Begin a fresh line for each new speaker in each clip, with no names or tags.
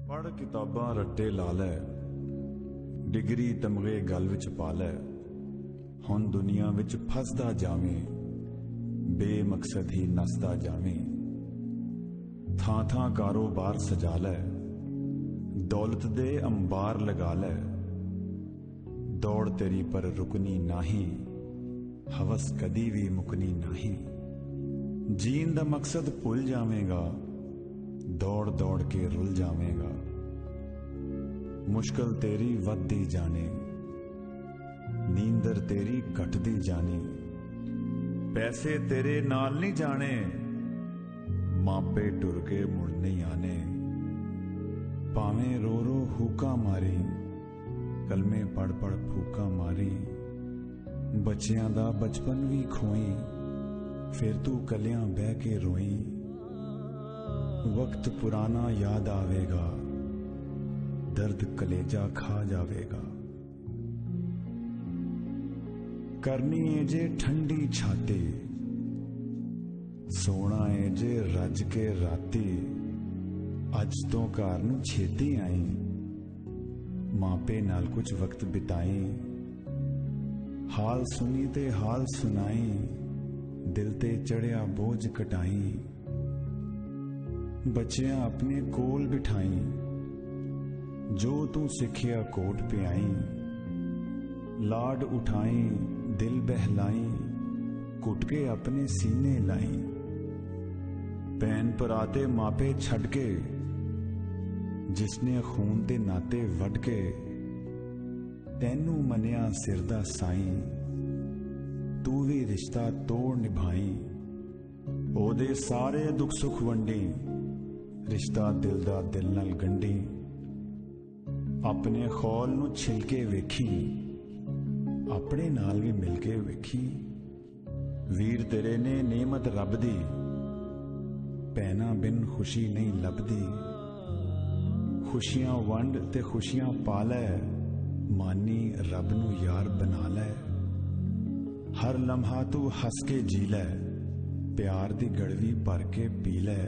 पढ़ किताबां रट्टे ला लै, डिग्री तमगे गल विच पा लै। हुण दुनिया विच फसदा जावें, बेमकसद ही नसदा जावें। थां थां कारोबार सजा लै, दौलत दे अंबार लगा लै। दौड़ तेरी पर रुकनी नाही, हवस कदी भी मुकनी नाही। जीन दा मकसद भुल जावेगा, दौड़ दौड़ के रुल जावेगा। मुश्किल तेरी वधदी जाने, नींदर तेरी घटदी जानी। पैसे तेरे नाल नहीं जाने, मापे टुर के मुड़ नहीं आने। भावें रो रो हुक्का मारी, कलमे पढ़ पढ़ फूका मारी। बच्चियां दा बचपन भी खोई, फिर तू कलियां बह के रोई। वक्त पुराना याद आवेगा, दर्द कलेजा खा जावेगा। करनी है जे ठंडी छाती, सोना है जे रज के राती। अज तो घर नूं छेती आई, मापे नाल कुछ वक्त बिताई। हाल सुनी ते हाल सुनाई, दिल ते चढ़िया बोझ कटाई। बच्चियां अपने कोल बिठाई, जो तू सिखिया कोट पियाई। लाड उठाई दिल बहलाई, कुट के अपने सीने लाई। भैन भराते मापे छड़ के, जिसने खून दे नाते वड के। तैनू मनिया सिर दा साई, तू भी रिश्ता तोड़ निभाई। ओदे सारे दुख सुख वंडी, रिश्ता दिल दा दिल नाल गंढी। अपने खौल नू छिलके वेखी, अपने नाल भी मिलके वेखी। वीर तेरे ने नेमत रब दी, पैना बिन खुशी नहीं लभदी। खुशियां वंड ते खुशियां पालै, मानी रब नू यार बना लै। हर लम्हा तू हस के जी लै, प्यार दी गड़वी भर के पी लै।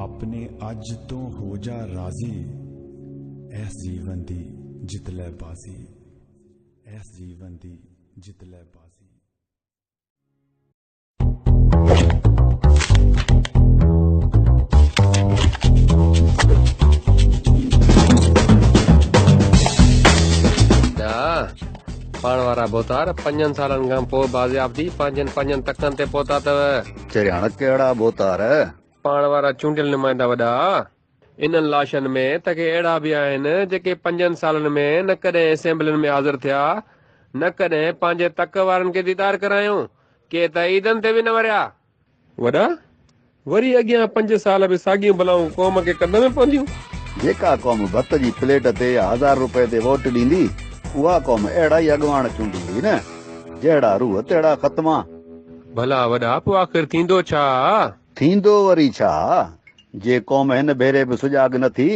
अपने अज तो हो जा राजी, इस जीवन दी जित लै बाजी। इस जीवन दी जित लै बाजी।
पाण वारा बोतार 5 सालन खां पोइ बाज़ियाबती पंजनि तकनि ते पहुता अथव।
चरियाण कहिड़ा बोतार?
पाण वारा चूंडियल नुमाइंदा वॾा। इन्हनि लाशनि में तके अहिड़ा बि आहिनि जेके 5 सालनि में न कॾहिं असेंबलियुनि में हाज़िर थिया, न कॾहिं पंहिंजे तक वारनि खे दीदार करायूं, के त ईदनि ते बि न वरिया। वॾा वरी अॻियां 5 साल बि साॻियूं भलाऊं क़ौम खे कदम में पवंदियूं।
जेका क़ौम भत जी प्लेट ते 1000 रुपए ते वोट ॾींदी, उहा क़ौम अहिड़ा ई अॻवान चूंडींदी न। जहिड़ा रूह तहिड़ा ख़त्मा। भला
वॾा पोइ आख़िर थींदो छा?
थींदो वरी छा? जे क़ौम हिन भेरे बि सुजाग न थी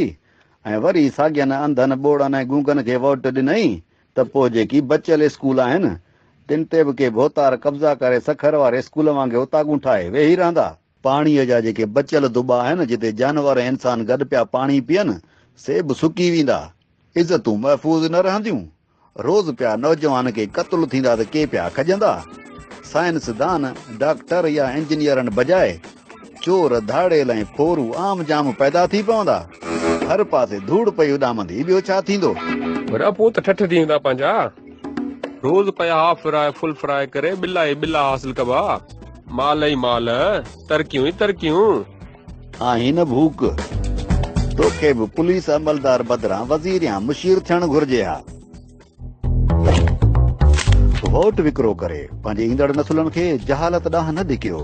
ऐं वरी साॻियनि अंधनि ॿोड़नि ऐं गूंगनि खे वोट ॾिनई, त पोइ जेकी बचियल स्कूल आहिनि तिन ते बि के भोतार कब्ज़ा करे सखर वारे स्कूल वांगुरु उतागूं ठाहे वेही रहंदा। पाणीअ जा जेके बचियल दुॿा आहिनि, जिते जानवर ऐं इंसान गॾु पिया पाणी पीअनि, से बि सुकी वेंदा। इज़तूं महफ़ूज़ न रहंदियूं। रोज़ पिया नौजवान खे क़त्ल थींदा त के पिया खजंदा। साइंसदान डॉक्टर या इंजीनियरनि बजाए चोर धाड़ेल ऐं फोरू आम जाम पैदा थी पवंदा। हर पासे धूड़ पई उॾामंदी, ॿियो छा थींदो?
वॾा पोइ त ठठ थी वेंदा पंहिंजा। रोज़ पिया हाफ फ्राई फुल फ्राई करे बिला ई बिला हासिल कबा। माल ई माल, तरकियूं ई तरकियूं।
आहिन भूक। तोखे बि पुलिस अमलदार बदिरां वज़ीर या मुशीर थियणु घुर्जे हा। वोट विकिरो करे पंहिंजे ईंदड़ नसुलनि खे जहालत ॾांहुं न धिकियो।